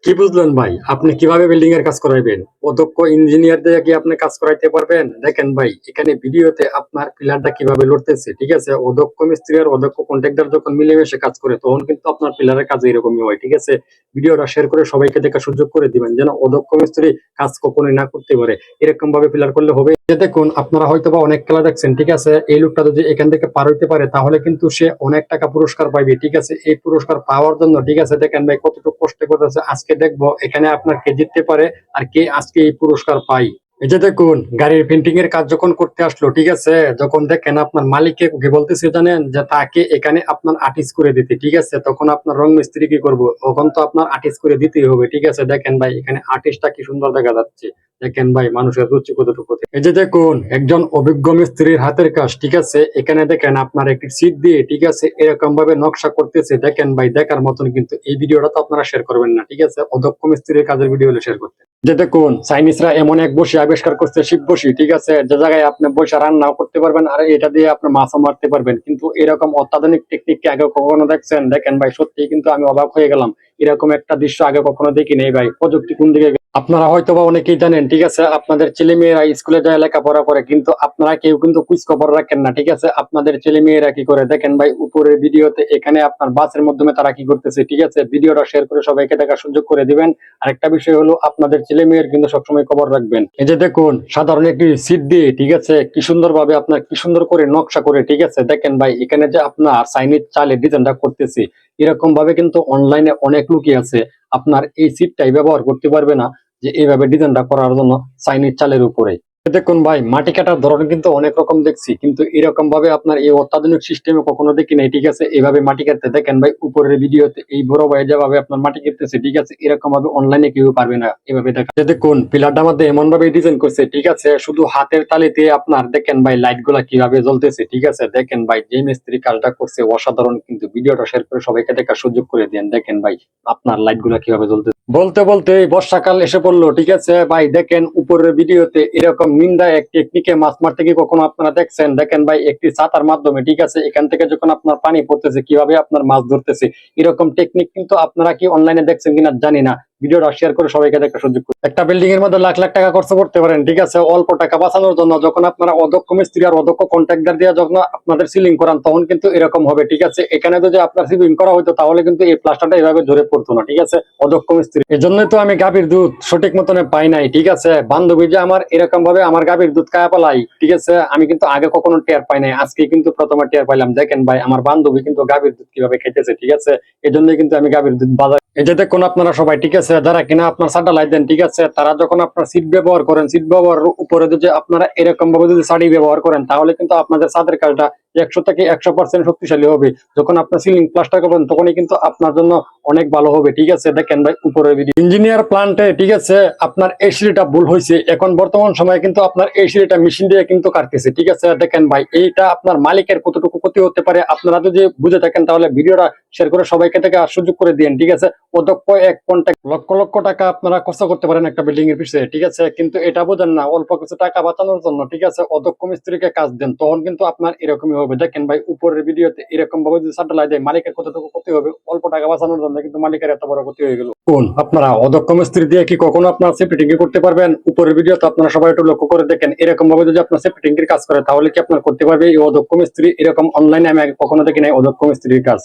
কি বুঝলেন ভাই? আপনি কিভাবে বিল্ডিং এর কাজ করাইবেন? অদক্ষ ইঞ্জিনিয়ার দিয়ে কি আপনি কাজ করাইতে পারবেন? দেখেন ভাই, এখানে ভিডিওতে আপনার পিলারটা কিভাবে লড়তেছে, ঠিক আছে? অদক্ষ মিস্ত্রি আর অদক্ষ কন্ট্রাক্টর যখন মিলেমিশে কাজ করে তখন কিন্তু আপনার পিলারের কাজ এরকমই হয়, ঠিক আছে? ভিডিওটা শেয়ার করে সবাইকে দেখার সুযোগ করে দিবেন যেন অদক্ষ মিস্ত্রি কাজ কখনোই না করতে পারে। এরকম ভাবে পিলার করলে হবে। যে দেখুন, আপনারা হয়তোবা অনেক খেলা দেখছেন, ঠিক আছে? এই লোকটা যদি এখান থেকে পার হইতে পারে তাহলে কিন্তু সে অনেক টাকা পুরস্কার পাইবে, ঠিক আছে? এই পুরস্কার পাওয়ার জন্য, ঠিক আছে, দেখেন ভাই কতটুকু কষ্ট করতেছে। আজকে দেখবো এখানে আপনার কে জিততে পারে আর কে আজকে এই পুরস্কার পাই। এই যে দেখুন, গাড়ির পেন্টিং এর কাজ যখন করতে আসলো, ঠিক আছে, যখন দেখেন আপনার মালিককে কি বলতেছে জানেন, যে তাকে এখানে আপনার আর্টিস্ট করে দিতে, ঠিক আছে? তখন আপনার রং মিস্ত্রি কি করবো, তখন তো আপনার আর্টিস্ট করে দিতেই হবে, ঠিক আছে? দেখেন ভাই এখানে আর্টিস্টটা কি সুন্দর দেখা যাচ্ছে। দেখেন ভাই মানুষের রুচি কতটুকু। এই যে দেখুন, একজন অভিজ্ঞ মিস্ত্রির হাতের কাজ, ঠিক আছে? এখানে দেখেন আপনার একটি সিট দিয়ে, ঠিক আছে, এরকম ভাবে নকশা করতেছে। দেখেন ভাই দেখার মতন, কিন্তু এই ভিডিওটা তো আপনারা শেয়ার করবেন না, ঠিক আছে? অদক্ষ মিস্ত্রির কাজের ভিডিও হলে শেয়ার করতে। যে দেখুন, চাইনিজরা এমন এক বসি আবিষ্কার করছে, শিব বসি, ঠিক আছে, যে জায়গায় আপনি বসে রান্নাও করতে পারবেন আর এটা দিয়ে আপনি মাছও মারতে পারবেন। কিন্তু এরকম অত্যাধুনিক টেকনিক কি আগে কখনো দেখছেন? দেখেন ভাই সত্যি কিন্তু আমি অবাক হয়ে গেলাম। এরকম একটা দৃশ্য আগে কখনো দেখি নেই ভাই। প্রযুক্তি কোন দিকে আপনারা হয়তো বা অনেকেই জানেন, ঠিক আছে? আপনাদের ছেলে মেয়েরা স্কুলে যায় লেখাপড়া করে, কিন্তু আপনারা কেউ কিন্তু কুইজ খবর রাখেন না, ঠিক আছে? আপনাদের ছেলে মেয়েরা কি করে দেখেন ভাই উপরের ভিডিওতে। এখানে আপনার বাসের মাধ্যমে তারা কি করতেছে, ঠিক আছে? ভিডিওটা শেয়ার করে সবাইকে দেখার সুযোগ করে দিবেন। আরেকটা বিষয় হলো আপনাদের ছেলে মেয়ের কিন্তু সবসময় খবর রাখবেন। এই যে দেখুন, সাধারণ একটি সিট দিয়ে, ঠিক আছে, কি সুন্দর ভাবে আপনার কি সুন্দর করে নকশা করে, ঠিক আছে? দেখেন ভাই এখানে যে আপনার চাইনিজ চালে ডিজাইনটা করতেছি, এরকম ভাবে কিন্তু অনলাইনে অনেক লোকই আছে আপনার এই সিটটাই ব্যবহার করতে পারবে না যে এইভাবে ডিজাইনটা করার জন্য চাইনিজ চালের উপরে। দেখুন ভাই, মাটি কাটার ধরন কিন্তু অনেক রকম দেখছি, কিন্তু এরকম ভাবে আপনার এই অত্যাধুনিক সিস্টেমে কখনো দেখি নাই, ঠিক আছে? এইভাবে মাটি কাটতে দেখেন ভাই উপরের ভিডিওতে এই বড় ভাই যেভাবে আপনার মাটি কাটতেছে, ঠিক আছে, এরকম ভাবে অনলাইনে কেউ পারবে না এভাবে দেখা। দেখুন পিলারটার মধ্যে এমন ভাবে ডিজাইন করছে, ঠিক আছে, শুধু হাতের তালিতে আপনার দেখেন ভাই লাইট গুলা কিভাবে জ্বলতেছে, ঠিক আছে? দেখেন ভাই যে মিস্ত্রি কাজটা করছে অসাধারণ, কিন্তু ভিডিওটা শেয়ার করে সবাইকে দেখার সুযোগ করে দেন। দেখেন ভাই আপনার লাইট গুলা কিভাবে জ্বলতেছে। বলতে বলতে বর্ষাকাল এসে পড়লো, ঠিক আছে ভাই? দেখেন উপরের ভিডিওতে এরকম নিন্দা এক টেকনিকে মাছ মারতে কি কখনো আপনারা দেখছেন? দেখেন ভাই একটি ছাতার মাধ্যমে, ঠিক আছে, এখান থেকে যখন আপনার পানি পড়তেছে কিভাবে আপনার মাছ ধরতেছে, এরকম টেকনিক কিন্তু আপনারা কি অনলাইনে দেখছেন কিনা জানি না। ভিডিওটা শেয়ার করে সবাইকে দেখার সুযোগ করুন। একটা বিল্ডিং এর মধ্যে লাখ লাখ টাকা খরচ করতে পারেন, ঠিক আছে, অল্প টাকা বাঁচানোর জন্য। যখন আপনারা অদক্ষ মিস্ত্রি আর অদক্ষ কন্ট্রাক্টর দিয়ে যখন আপনাদের সিলিং করান তখন কিন্তু এরকম হবে, ঠিক আছে? এখানে যদি আপনার সিলিং করা হইতো তাহলে কিন্তু এই প্লাস্টারটা এভাবে ধরে পড়তো না, ঠিক আছে? অদক্ষ মিস্ত্রি। এই জন্যই তো আমি গাভীর দুধ সঠিক মতনে পাই নাই, ঠিক আছে? বান্ধবী যে আমার এরকম ভাবে আমার গাভীর দুধ খায়া পালাই, ঠিক আছে, আমি কিন্তু আগে কখনো টের পাই নাই, আজকে কিন্তু প্রথমে টের পাইলাম। দেখেন ভাই আমার বান্ধবী কিন্তু গাভীর দুধ কিভাবে খেতেছে, ঠিক আছে? এই জন্যই কিন্তু আমি গাভীর দুধ বাজার। এই যে দেখুন আপনারা সবাই, ঠিক আছে, যারা কিনা আপনার স্যাটেলাইট দেন, ঠিক আছে, তারা যখন আপনার সিট ব্যবহার করেন, সিট ব্যবহারের উপরে যদি আপনারা এরকম ভাবে যদি শাড়ি ব্যবহার করেন তাহলে কিন্তু আপনাদের ছাদের কাজটা 100 থেকে 100% শক্তিশালী হবে। যখন আপনার সিলিং প্লাস্টার করবেন তখনই কিন্তু আপনার জন্য অনেক ভালো হবে, ঠিক আছে? দেখেন ভাই উপরের ভিডিও ইঞ্জিনিয়ার প্ল্যান্টে, ঠিক আছে, আপনার এই সিঁড়িটা ভুল হয়েছে। এখন বর্তমান সময়ে কিন্তু আপনার এই সিঁড়িটা মেশিন দিয়ে কিন্তু কাটতেছে, ঠিক আছে? দেখেন ভাই এইটা আপনার মালিকের কতটুকু ক্ষতি হতে পারে আপনারা যদি বুঝে থাকেন তাহলে ভিডিওটা শেয়ার করে সবাইকে থেকে সুযোগ করে দিন, ঠিক আছে? অদক্ষ এক কন্টাক্ট লক্ষ লক্ষ টাকা আপনারা খরচ করতে পারেন একটা বিল্ডিং এর পিছনে, ঠিক আছে, কিন্তু এটা বোঝেন না অল্প কিছু টাকা বাঁচানোর জন্য, ঠিক আছে, অদক্ষ মিস্ত্রিকে কাজ দেন তখন কিন্তু আপনার এরকমই হবে। দেখেন ভাই উপরের ভিডিওতে এরকম ভাবে যদি স্যাটেলাইট দেয় মালিকের কতটুকু ক্ষতি হবে অল্প টাকা বাঁচানোর জন্য, কিন্তু মালিকের এত বড় ক্ষতি হয়ে গেল। কোন আপনারা অদক্ষ মিস্ত্রি দিয়ে কি কখনো আপনার সেফটিং করতে পারবেন? উপরের ভিডিও তো আপনারা সবাই একটু লক্ষ্য করে দেখেন, এরকম ভাবে যদি আপনার সেফটিং এর কাজ করে তাহলে কি আপনার করতে পারবে এই অদক্ষ মিস্ত্রি? এরকম অনলাইনে আমি আগে কখনো দেখি নাই অদক্ষ মিস্ত্রির কাজ।